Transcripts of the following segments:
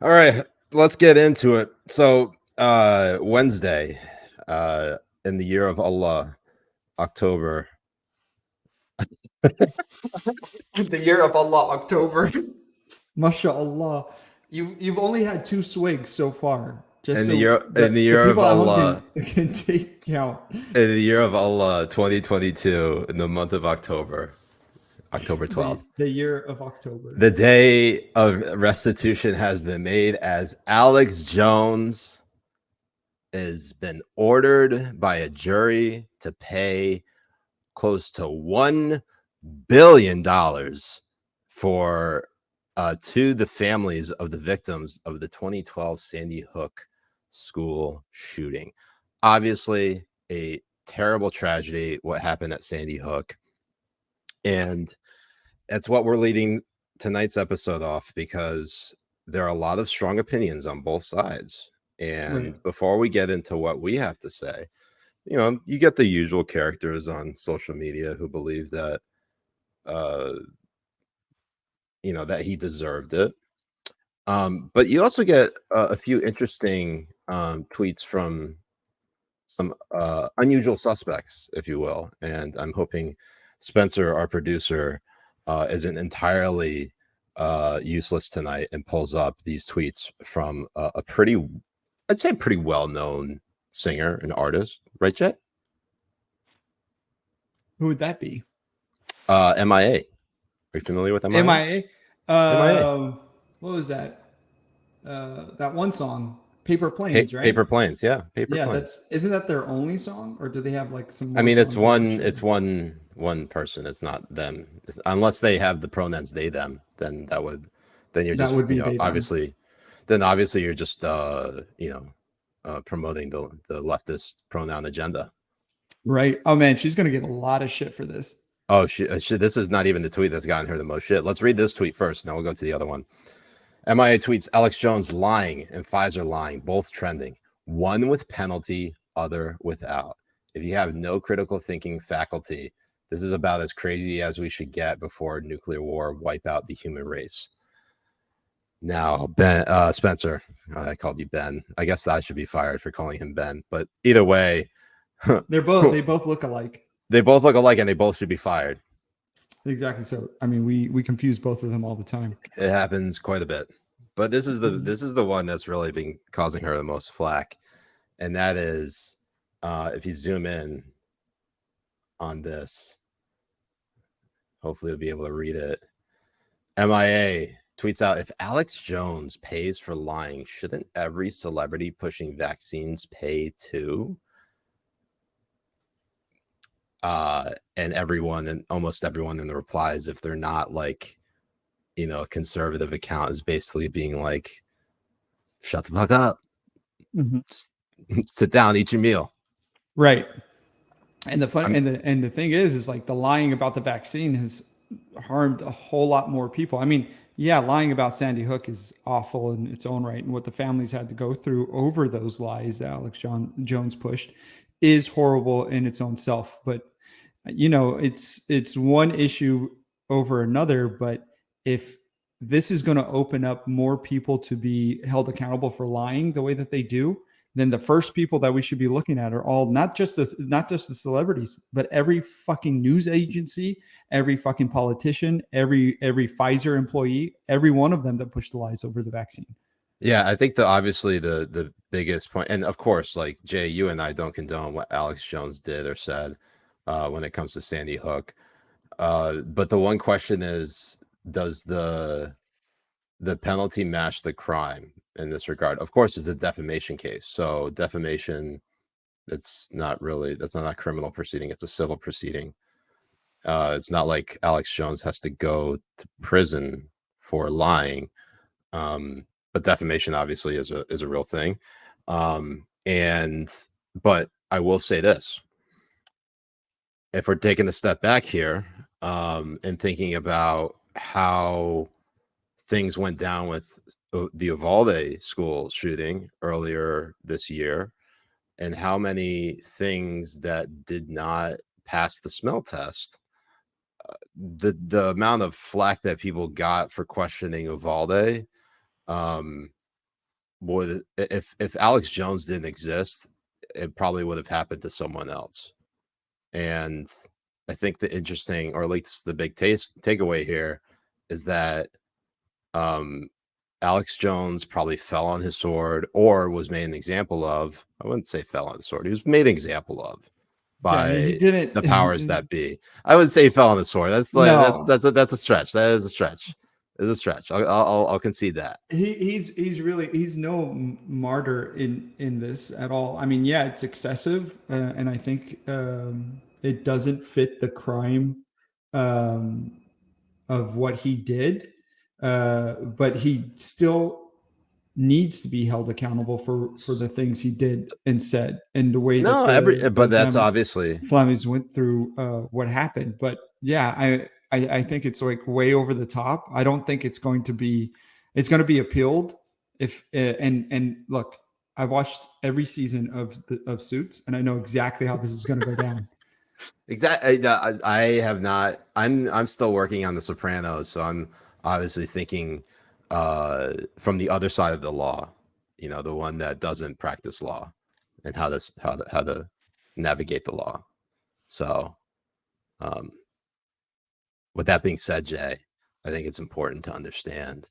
All right, let's get into it. So, Wednesday, in the year of Allah, October. The year of Allah, October. MashaAllah. You've only had 2 swigs so far. Just In the so year in the the year of people at home Allah, can take count. in the year of Allah 2022, in the month of October, October The 12th. the year of October. The day of restitution has been made as Alex Jones has been ordered by a jury to pay close to $1 billion for to the families of the victims of the 2012 Sandy Hook school shooting. Obviously, a terrible tragedy what happened at Sandy Hook, and that's what we're leading tonight's episode off, because there are a lot of strong opinions on both sides. And Right. before we get into what we have to say, you get the usual characters on social media who believe that uh that he deserved it. But you also get a few interesting tweets from some unusual suspects, if you will. And I'm hoping Spencer, our producer, isn't entirely useless tonight and pulls up these tweets from I'd say, pretty well-known singer and artist, right, Jet? Who would that be? MIA. Are you familiar with MIA? MIA. MIA. What was that? That one song, Paper Planes, right? Paper Planes, yeah, Paper Yeah, Planes. isn't that their only song, or do they have like some I more mean, songs that they're it's sharing? one person. It's not them. Unless they have the pronouns they them, then then you're That just would be they them. obviously you're just promoting the leftist pronoun agenda. Right. Oh man, she's gonna get a lot of shit for this. Oh shit! This is not even the tweet that's gotten her the most shit. Let's read this tweet first. Now we'll go to the other one. MIA tweets Alex Jones lying and Pfizer lying, both trending. One with penalty, other without. If you have no critical thinking faculty, this is about as crazy as we should get before nuclear war wipe out the human race. Now, Spencer, I called you Ben. I guess I should be fired for calling him Ben. But either way, they both look alike. They both look alike, and they both should be fired. Exactly. So, I mean, we confuse both of them all the time. It happens quite a bit. But this is the one that's really been causing her the most flack, and that is if you zoom in on this, hopefully you'll be able to read it. MIA tweets out, if Alex Jones pays for lying, shouldn't every celebrity pushing vaccines pay too? And almost everyone in the replies, if they're not like, a conservative account, is basically being like, shut the fuck up. Mm-hmm. Just sit down, eat your meal. Right. And the fun and the thing is like the lying about the vaccine has harmed a whole lot more people. I mean, yeah, lying about Sandy Hook is awful in its own right, and what the families had to go through over those lies that Jones pushed is horrible in its own self. But it's one issue over another. But if this is going to open up more people to be held accountable for lying the way that they do, then the first people that we should be looking at are all not just the celebrities, but every fucking news agency, every fucking politician, every Pfizer employee, every one of them that pushed the lies over the vaccine. Yeah, I think obviously the biggest point, and of course, like Jay, you and I don't condone what Alex Jones did or said when it comes to Sandy Hook. But the one question is, does the penalty match the crime in this regard? Of course, it's a defamation case. So defamation, that's not a criminal proceeding. It's a civil proceeding. It's not like Alex Jones has to go to prison for lying. But defamation obviously is a real thing. But I will say this. If we're taking a step back here and thinking about how things went down with the Uvalde school shooting earlier this year, and how many things that did not pass the smell test, the amount of flack that people got for questioning Uvalde would, if Alex Jones didn't exist, it probably would have happened to someone else. And I think the interesting, or at least the big takeaway here, is that Alex Jones probably fell on his sword, or was made an example of. I wouldn't say fell on the sword. He was made an example of Yeah, he by the powers didn't. that be. I would say he fell on the sword. That's like No, that's a stretch. That is a stretch. It's a stretch. I'll concede that. he's no martyr in this at all. I mean, yeah, it's excessive, and I think it doesn't fit the crime um, of what he did, but he still needs to be held accountable for the things he did and said, and the way that No, but that's obviously Flammies went through what happened. But yeah, I think it's like way over the top. I don't think it's going to be appealed if and look, I've watched every season of Suits, and I know exactly how this is going to go down. exactly. I have not. I'm still working on The Sopranos, so I'm obviously thinking from the other side of the law. You know, the one that doesn't practice law, and how to navigate the law. So, with that being said, Jay, I think it's important to understand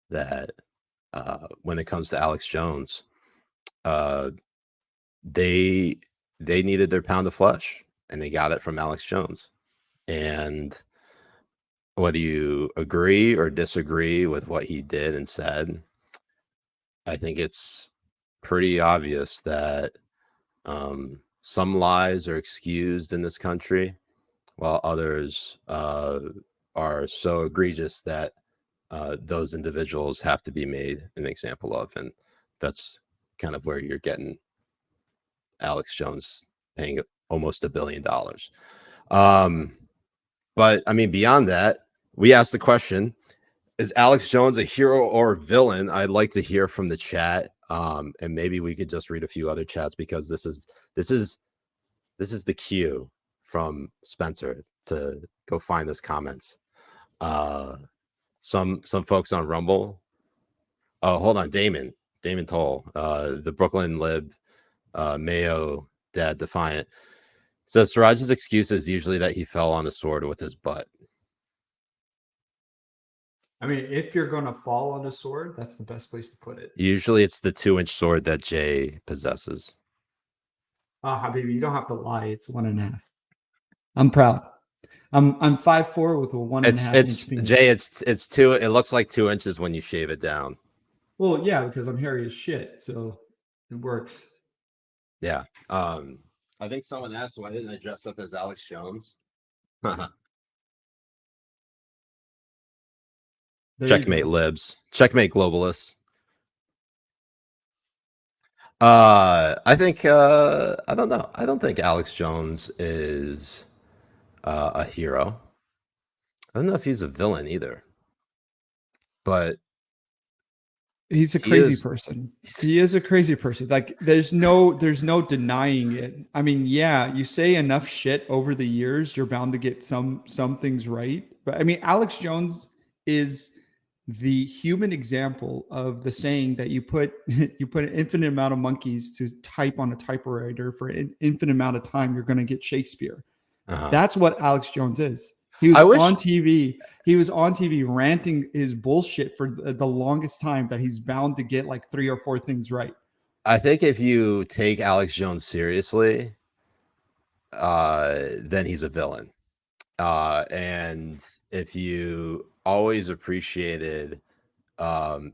that when it comes to Alex Jones, uh, they needed their pound of flesh, and they got it from Alex Jones. And whether you agree or disagree with what he did and said, I think it's pretty obvious that some lies are excused in this country, while others are so egregious that those individuals have to be made an example of. And that's kind of where you're getting Alex Jones paying almost $1 billion. But I mean, beyond that, we asked the question, is Alex Jones a hero or a villain? I'd like to hear from the chat. And maybe we could just read a few other chats, because this is the cue from Spencer to go find his comments. Some folks on Rumble. Oh, hold on, Damon Toll, the Brooklyn Lib, Mayo Dad Defiant, says Siraj's excuse is usually that he fell on a sword with his butt. I mean, if you're going to fall on a sword, that's the best place to put it. Usually it's the 2-inch sword that Jay possesses. Oh, Habibi, you don't have to lie. It's 1.5. I'm proud. I'm 5'4" with a 1.5 inch penis. Jay, it's 2. It looks like 2 inches when you shave it down. Well, yeah, because I'm hairy as shit, so it works. Yeah. I think someone asked, why didn't I dress up as Alex Jones? Checkmate libs. Checkmate globalists. I think I don't know. I don't think Alex Jones is a hero. I don't know if he's a villain either. But he's a crazy person. He is a crazy person. Like there's no denying it. I mean, yeah, you say enough shit over the years, you're bound to get some things right. But I mean, Alex Jones is the human example of the saying that you put an infinite amount of monkeys to type on a typewriter for an infinite amount of time, you're going to get Shakespeare. That's what Alex Jones is. He was on TV. He was on TV ranting his bullshit for the longest time, that he's bound to get like 3 or 4 things right. I think if you take Alex Jones seriously, then he's a villain. And if you always appreciated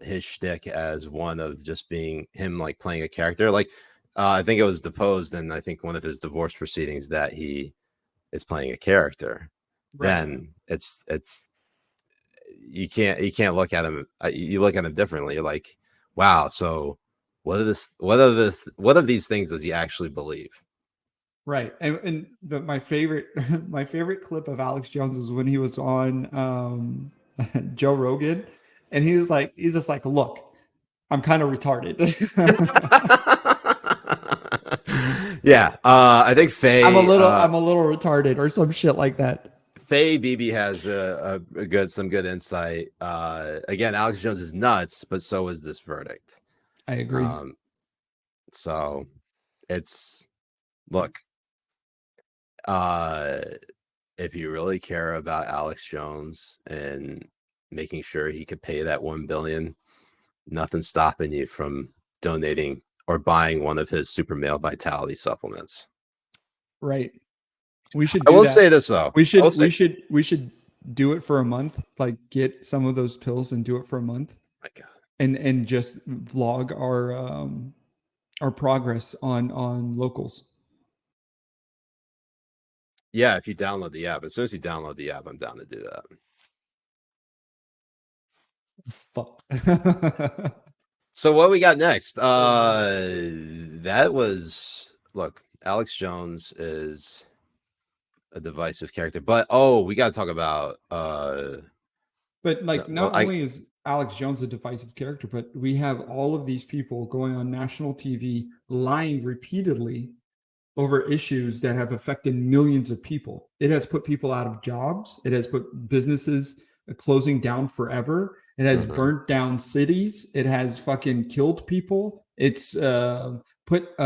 his shtick as one of just being him, like playing a character, like I think it was deposed in, I think, one of his divorce proceedings, that he is playing a character. Right. Then it's you can't look at him. You look at him differently. You're like, wow. So what of these things does he actually believe? Right. And my favorite clip of Alex Jones was when he was on Joe Rogan, and he's just like, look, I'm kind of retarded. Yeah. I think Faye, I'm a little retarded or some shit like that. Faye BB has some good insight. Again, Alex Jones is nuts, but so is this verdict. I agree. So it's look, if you really care about Alex Jones and making sure he could pay that $1 billion, nothing's stopping you from donating or buying one of his super male vitality supplements. Right. We should I do will that. say this though. We should do it for a month. Like get some of those pills and do it for a month. My God. And just vlog our progress on locals. Yeah, if you download the app, as soon as you download the app, I'm down to do that. Fuck. So what we got next? That was look, Alex Jones is a divisive character, but we got to talk about But like, not only is Alex Jones a divisive character, but we have all of these people going on national TV lying repeatedly over issues that have affected millions of people. It has put people out of jobs. It has put businesses closing down forever. It has burnt down cities. It has fucking killed people. It's put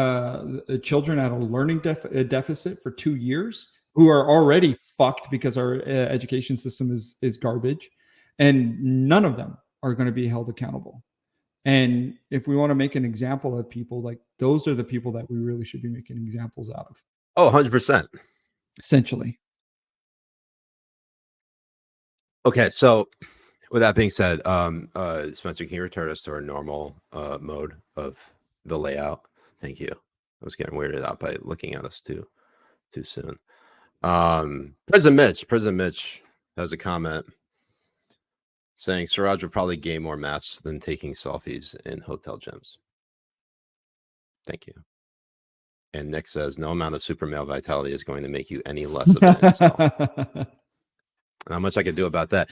children at a learning deficit for 2 years who are already fucked because our education system is garbage. And none of them are going to be held accountable. And if we want to make an example of people, like those are the people that we really should be making examples out of. Oh, 100%. Essentially. Okay, so with that being said, Spencer, can you return us to our normal mode of the layout? Thank you. I was getting weirded out by looking at us too soon. President Mitch has a comment saying Siraj would probably gain more mass than taking selfies in hotel gyms. Thank you. And Nick says no amount of super male vitality is going to make you any less of an incel. Not much I could do about that.